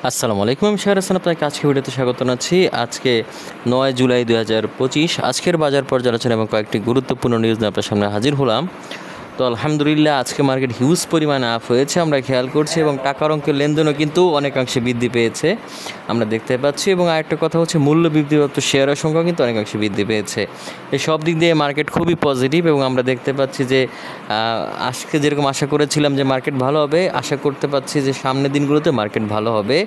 আসসালামু আলাইকুম, আমি শাহর হাসান আপনাকে আজকে ভিডিওতে স্বাগত জানাচ্ছি। আজকে 9 জুলাই 2025 আজকের বাজার পর্যালোচনা এবং কয়েকটি গুরুত্বপূর্ণ নিউজ নিয়ে আপনার সামনে হাজির হলাম। তো আলহামদুলিল্লাহ আজকে মার্কেট হিউজ পরিমাণে আপ হয়েছে, আমরা খেয়াল করছি, এবং টাকার অঙ্কের লেনদেনও কিন্তু অনেকাংশে বৃদ্ধি পেয়েছে আমরা দেখতে পাচ্ছি। এবং আরেকটা কথা হচ্ছে, মূল্য বৃদ্ধিপ্রাপ্ত শেয়ারের সংখ্যা কিন্তু অনেকাংশে বৃদ্ধি পেয়েছে। এই সব দিক দিয়ে মার্কেট খুবই পজিটিভ, এবং আমরা দেখতে পাচ্ছি যে আজকে যেরকম আশা করেছিলাম যে মার্কেট ভালো হবে, আশা করতে পারছি যে সামনের দিনগুলোতে মার্কেট ভালো হবে,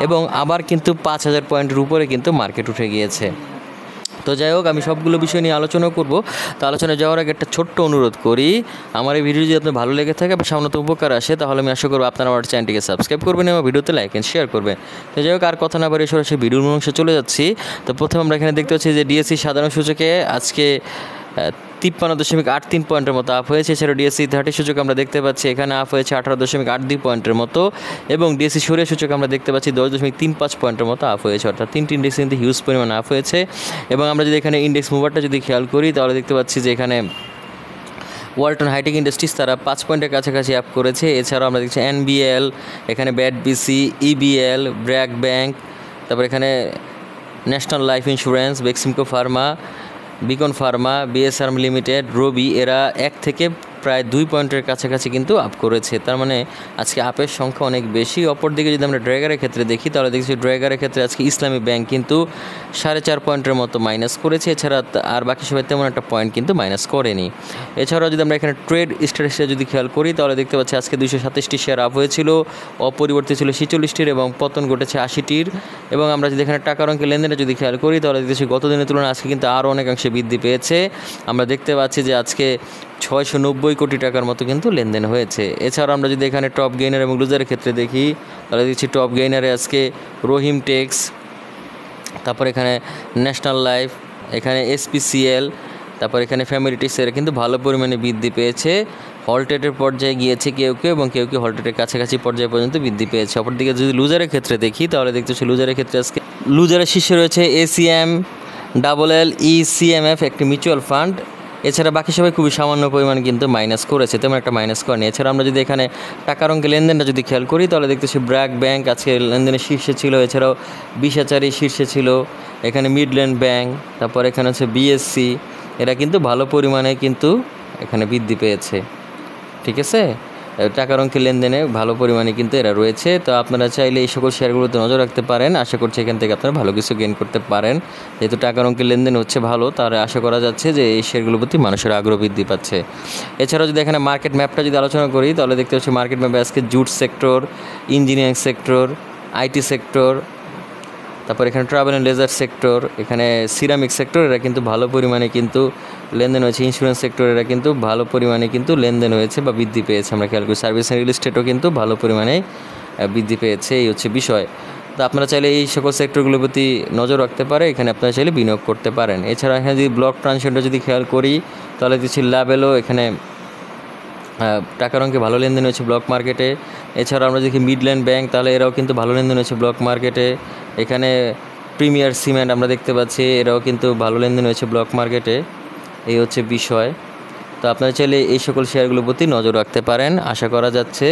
এবং আবার কিন্তু 5,000 পয়েন্টের উপরে কিন্তু মার্কেট উঠে গিয়েছে। তো যাই হোক, আমি সবগুলো বিষয় নিয়ে আলোচনা করব। তো আলোচনা যাওয়ার আগে একটা ছোট্ট অনুরোধ করি, আমার এই ভিডিও যদি আপনার ভালো লেগে থাকে বা সামান্য উপকার আসে, তাহলে আমি আশা করব আপনারা আমার চ্যানেলটিকে সাবস্ক্রাইব করবেন এবং ভিডিওতে লাইক এন্ড শেয়ার করবেন। তো যাই হোক, আর কথা না বাড়িয়ে সরাসরি ভিডিওর অংশে চলে যাচ্ছি। তো প্রথমে আমরা এখানে দেখতে পাচ্ছি যে ডিএসসি সাধারণ সূচকে আজকে 53.83 পয়েন্টের মতো আপ হয়েছে। এছাড়াও ডিএসসি 30 সূচক আমরা দেখতে পাচ্ছি এখানে আপ হয়েছে 18.82 পয়েন্টের মতো, এবং ডিএসসি সরিয়া সূচক আমরা দেখতে পাচ্ছি 10.35 পয়েন্টের মতো আপ হয়েছে। অর্থাৎ তিনটি ইন্ডেক্স কিন্তু হিউজ পরিমাণ আপ হয়েছে। এবং আমরা যদি এখানে ইন্ডেক্স মুভারটা যদি খেয়াল করি, তাহলে দেখতে পাচ্ছি যে এখানে ওয়ালটন হাইটেক ইন্ডাস্ট্রিজ তারা 5 পয়েন্টের কাছাকাছি আপ করেছে। এছাড়াও আমরা দেখছি এনবিএল, এখানে BAT BC, EBL, BRAC bank, তারপর এখানে National Life Insurance, Beximco Pharma, Beacon Pharma, BSR Limited, Robi, এরা 1 থেকে প্রায় 2 পয়েন্টের কাছাকাছি কিন্তু আপ করেছে। তার মানে আজকে আপের সংখ্যা অনেক বেশি। অপরদিকে যদি আমরা ড্রাইগারের ক্ষেত্রে দেখি, তাহলে দেখছি ড্রাইগারের ক্ষেত্রে আজকে ইসলামী ব্যাংক কিন্তু 4.5 পয়েন্টের মতো মাইনাস করেছে। এছাড়া আর বাকি সবাই তেমন একটা পয়েন্ট কিন্তু মাইনাস করেনি। এছাড়াও যদি আমরা এখানে ট্রেড স্ট্যাটাসে যদি খেয়াল করি, তাহলে দেখতে পাচ্ছি আজকে 227টি শেয়ার আপ হয়েছিল, অপরিবর্তিত ছিল 46টির, এবং পতন ঘটেছে 80টির। এবং আমরা যদি এখানে টাকার অঙ্কের লেনদেনে যদি খেয়াল করি, তাহলে দেখছি গত দিনের তুলনায় আজকে কিন্তু আরও অনেকাংশে বৃদ্ধি পেয়েছে। আমরা দেখতে পাচ্ছি যে আজকে 690 কোটি টাকার মতো কিন্তু লেনদেন হয়েছে। এছাড়াও আমরা যদি এখানে টপ গেইনার এবং লুজারের ক্ষেত্রে দেখি, তাহলে দেখছি টপ গেইনারে আজকে রহিম টেক্স, তারপর এখানে ন্যাশনাল লাইফ, এখানে এসপিসিএল, তারপর এখানে ফ্যামিলি টেক্স, এরা কিন্তু ভালো পরিমাণে বৃদ্ধি পেয়েছে। হলটেটের পর্যায়ে গিয়েছে কেউ কেউ, এবং কেউ কেউ হলটেটের কাছাকাছি পর্যায়ে পর্যন্ত বৃদ্ধি পেয়েছে। অপরদিকে যদি লুজারের ক্ষেত্রে দেখি, তাহলে দেখতে পাচ্ছি লুজারের ক্ষেত্রে আজকে লুজারের শীর্ষে রয়েছে এসিএম, LLECMF, একটি মিউচুয়াল ফান্ড। এছাড়া বাকি সবাই খুবই সামান্য পরিমাণ কিন্তু মাইনাস করেছে, তেমন একটা মাইনাস করেনি। এছাড়া আমরা যদি এখানে টাকার অঙ্কে লেনদেনটা যদি খেয়াল করি, তাহলে দেখতেছি ব্র্যাক ব্যাংক আজকে লেনদেনের শীর্ষে ছিল। এছাড়াও বিশাচারী শীর্ষে ছিল, এখানে মিডল্যান্ড ব্যাংক, তারপর এখানে হচ্ছে বিএসসি, এরা কিন্তু ভালো পরিমাণে কিন্তু এখানে বৃদ্ধি পেয়েছে। ঠিক আছে, টাকার অঙ্কের লেনদেনে ভালো পরিমাণে কিন্তু এরা রয়েছে। তো আপনারা চাইলে এই সকল শেয়ারগুলোতে নজর রাখতে পারেন। আশা করছি এখান থেকে আপনারা ভালো কিছু গেইন করতে পারেন। যেহেতু টাকার অঙ্কের লেনদেন হচ্ছে ভালো, তার আশা করা যাচ্ছে যে এই শেয়ারগুলোর প্রতি মানুষের আগ্রহ বৃদ্ধি পাচ্ছে। এছাড়াও যদি এখানে মার্কেট ম্যাপটা যদি আলোচনা করি, তাহলে দেখতে পাচ্ছি মার্কেট ম্যাপে আজকে jute sector, engineering sector, IT sector, তারপর এখানে ট্রাভেল অ্যান্ড লেজার সেক্টর, এখানে সিরামিক সেক্টর, এরা কিন্তু ভালো পরিমাণে কিন্তু লেনদেন হয়েছে। ইন্স্যুরেন্স সেক্টর, এরা কিন্তু ভালো পরিমাণে কিন্তু লেনদেন হয়েছে বা বৃদ্ধি পেয়েছে। আমরা খেয়াল করি সার্ভিস অ্যান্ড রিয়েল এস্টেটও কিন্তু ভালো পরিমাণে বৃদ্ধি পেয়েছে। এই হচ্ছে বিষয়। তো আপনারা চাইলে এই সকল সেক্টরগুলোর প্রতি নজর রাখতে পারে, এখানে আপনারা চাইলে বিনিয়োগ করতে পারেন। এছাড়া এখানে যদি ব্লক ট্রানজিশনটা যদি খেয়াল করি, তাহলে দেখছি লাভেলও এখানে টাকার অঙ্কে ভালো লেনদেন হয়েছে ব্লক মার্কেটে। এছাড়াও আমরা দেখি মিডল্যান্ড ব্যাংক, তাহলে এরাও কিন্তু ভালো লেনদেন হয়েছে ব্লক মার্কেটে। এখানে প্রিমিয়ার সিমেন্ট আমরা দেখতে পাচ্ছি, এরাও কিন্তু ভালো লেনদেন হয়েছে ব্লক মার্কেটে। এই হচ্ছে বিষয়। তো আপনারা চাইলে এই সকল শেয়ারগুলোর প্রতি নজর রাখতে পারেন। আশা করা যাচ্ছে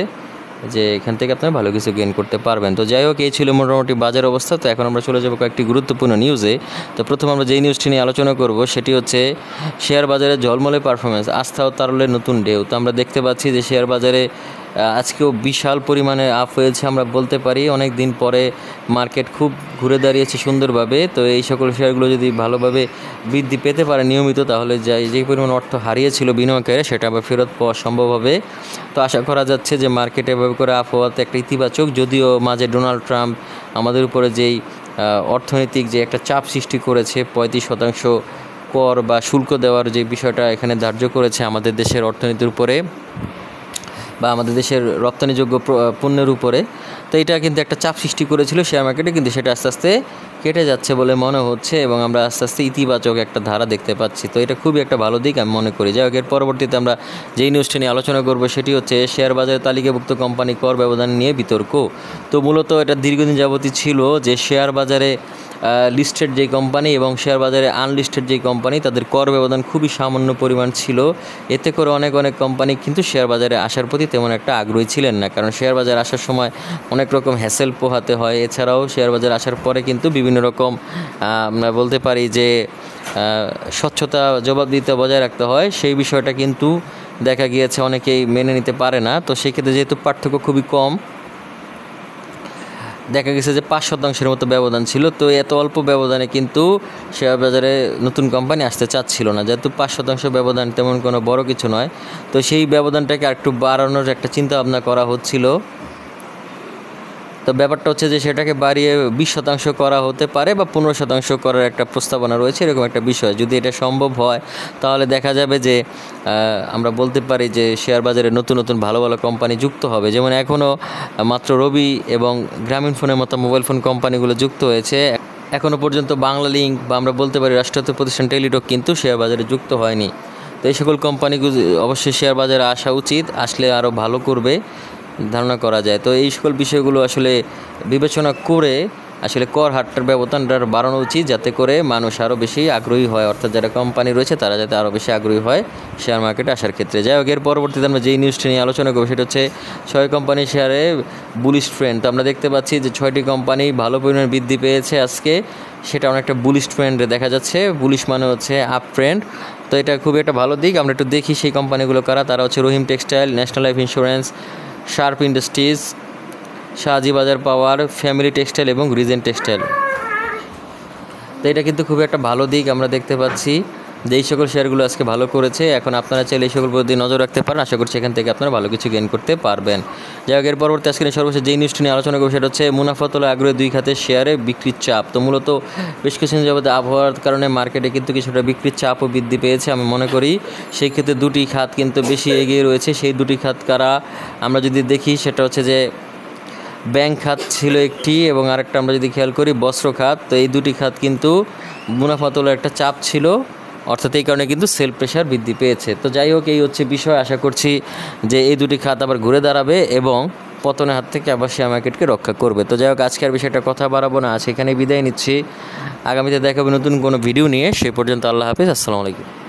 যে এখান থেকে আপনারা ভালো কিছু গেইন করতে পারবেন। তো যাই হোক, এই ছিল মোটামুটি বাজার অবস্থা। তো এখন আমরা চলে যাবো কয়েকটি গুরুত্বপূর্ণ নিউজে। তো প্রথম আমরা যেই নিউজটি নিয়ে আলোচনা করব, সেটি হচ্ছে শেয়ার বাজারে ঝলমলে পারফরমেন্স, আস্থা ও তারল্যের নতুন ঢেউ। তো আমরা দেখতে পাচ্ছি যে শেয়ার বাজারে আজকেও বিশাল পরিমাণে আপ হয়েছে, আমরা বলতে পারি অনেক দিন পরে মার্কেট খুব ঘুরে দাঁড়িয়েছে সুন্দরভাবে। তো এই সকল শেয়ারগুলো যদি ভালোভাবে বৃদ্ধি পেতে পারে নিয়মিত, তাহলে যে পরিমাণ অর্থ হারিয়েছিল বিনিয়োগকারীরা, সেটা আবার ফেরত পাওয়া সম্ভব হবে। তো আশা করা যাচ্ছে যে মার্কেটে এভাবে করে আপ হওয়াতে একটা ইতিবাচক, যদিও মাঝে ডোনাল্ড ট্রাম্প আমাদের উপরে যেই অর্থনৈতিক যে একটা চাপ সৃষ্টি করেছে, 35% কর বা শুল্ক দেওয়ার যে বিষয়টা এখানে ধার্য করেছে আমাদের দেশের অর্থনীতির উপরে বা আমাদের দেশের রপ্তানিযোগ্য পণ্যের উপরে, তো এটা কিন্তু একটা চাপ সৃষ্টি করেছিল শেয়ার মার্কেটে, কিন্তু সেটা আস্তে আস্তে কেটে যাচ্ছে বলে মনে হচ্ছে, এবং আমরা আস্তে আস্তে ইতিবাচক একটা ধারা দেখতে পাচ্ছি। তো এটা খুবই একটা ভালো দিক আমি মনে করি। যাই হোক, এর পরবর্তীতে আমরা যেই নিউজটি নিয়ে আলোচনা করব, সেটি হচ্ছে শেয়ার বাজারে তালিকাভুক্ত কোম্পানি কর ব্যবধান নিয়ে বিতর্ক। তো মূলত এটা দীর্ঘদিন যাবতই ছিল যে শেয়ার বাজারে লিস্টেড যেই কোম্পানি এবং শেয়ার বাজারে আনলিস্টেড যেই কোম্পানি তাদের কর ব্যবধান খুবই সামান্য পরিমাণ ছিল। এতে করে অনেক কোম্পানি কিন্তু শেয়ার বাজারে আসার প্রতি তেমন একটা আগ্রহী ছিলেন না, কারণ শেয়ার বাজারে আসার সময় অনেক রকম হ্যাসেল পোহাতে হয়। এছাড়াও শেয়ার বাজারে আসার পরে কিন্তু বিভিন্ন রকম আমরা বলতে পারি যে স্বচ্ছতা জবাবদিহিতা বজায় রাখতে হয়, সেই বিষয়টা কিন্তু দেখা গিয়েছে অনেকেই মেনে নিতে পারে না। তো সেক্ষেত্রে যেহেতু পার্থক্য খুবই কম, দেখা গেছে যে 5% মতো ব্যবধান ছিল। তো এত অল্প ব্যবধানে কিন্তু শেয়ার বাজারে নতুন কোম্পানি আসতে চাচ্ছিল না, যেহেতু 5% ব্যবধান তেমন কোনো বড় কিছু নয়। তো সেই ব্যবধানটাকে আরেকটু বাড়ানোর একটা চিন্তা ভাবনা করা হচ্ছিল। তো ব্যাপারটা হচ্ছে যে সেটাকে বাড়িয়ে 20% করা হতে পারে বা 15% করার একটা প্রস্তাবনা রয়েছে, এরকম একটা বিষয়। যদি এটা সম্ভব হয় তাহলে দেখা যাবে যে আমরা বলতে পারি যে শেয়ার বাজারে নতুন নতুন ভালো ভালো কোম্পানি যুক্ত হবে। যেমন এখনও মাত্র রবি এবং গ্রামীণ ফোনের মতো মোবাইল ফোন কোম্পানিগুলো যুক্ত হয়েছে। এখনও পর্যন্ত বাংলা লিঙ্ক বা আমরা বলতে পারি রাষ্ট্রায়ত্ত প্রতিষ্ঠান টেলিটক কিন্তু শেয়ার বাজারে যুক্ত হয়নি। তো এই সকল কোম্পানিগুলো অবশ্যই শেয়ার বাজারে আসা উচিত, আসলে আরও ভালো করবে ধারণা করা যায়। তো এই সকল বিষয়গুলো আসলে বিবেচনা করে আসলে কর হারটার ব্যবধানটা বাড়ানো উচিত, যাতে করে মানুষ আরও বেশি আগ্রহী হয়, অর্থাৎ যারা কোম্পানি রয়েছে তারা যাতে আরও বেশি আগ্রহী হয় শেয়ার মার্কেটে আসার ক্ষেত্রে। যাই হোক, এর পরবর্তীতে আমরা যেই নিউজটি নিয়ে আলোচনা করবো সেটা হচ্ছে 6 কোম্পানি শেয়ারে বুলিশ ট্রেন্ড। তো আমরা দেখতে পাচ্ছি যে 6টি কোম্পানি ভালো পরিমাণে বৃদ্ধি পেয়েছে আজকে, সেটা অনেকটা বুলিশ ট্রেন্ডে দেখা যাচ্ছে। বুলিশ মানে হচ্ছে আপ ট্রেন্ড। তো এটা খুবই একটা ভালো দিক। আমরা একটু দেখি সেই কোম্পানিগুলো কারা। তারা হচ্ছে Rahim Textile, National Life Insurance, Sharp Industries, Shahji Bazar Power, Family Textile এবং রিজেন্ট টেক্সটাইল। তো এটা কিন্তু খুবই একটা ভালো দিক। আমরা দেখতে পাচ্ছি যে এই সকল শেয়ারগুলো আজকে ভালো করেছে। এখন আপনারা চাইলে এই সকল প্রতি নজর রাখতে পারেন, আশা করছি এখান থেকে আপনারা ভালো কিছু গেইন করতে পারবেন। যাই হোক, এর পরবর্তী আজকে সর্বশেষ যেই নিউজটি নিয়ে আলোচনা করবো সেটা হচ্ছে মুনাফা তোলা আগ্রহে 2 খাতের শেয়ারে বিক্রির চাপ। তো মূলত বেশ কিছুদিন যাবত আবহাওয়ার কারণে মার্কেটে কিন্তু কিছুটা বিক্রির চাপও বৃদ্ধি পেয়েছে। আমি মনে করি সেই ক্ষেত্রে 2টি খাত কিন্তু বেশি এগিয়ে রয়েছে। সেই 2টি খাত কারা আমরা যদি দেখি, সেটা হচ্ছে যে ব্যাংক খাত ছিল একটি, এবং আরেকটা আমরা যদি খেয়াল করি বস্ত্র খাত। তো এই 2টি খাত কিন্তু মুনাফা তোলার একটা চাপ ছিল, অর্থাৎ এই কারণে কিন্তু সেল প্রেশার বৃদ্ধি পেয়েছে। তো যাই হোক, এই হচ্ছে বিষয়। আশা করছি যে এই 2টি খাত আবার ঘুরে দাঁড়াবে এবং পতনের হাত থেকে আবার শেয়ার মার্কেটকে রক্ষা করবে। তো যাই হোক, আজকের বিষয়টা কথা বাড়াবো না, আজ এখানে বিদায় নিচ্ছি। আগামীতে দেখাবে নতুন কোনো ভিডিও নিয়ে। সে পর্যন্ত আল্লাহ হাফিজ, আসসালামু আলাইকুম।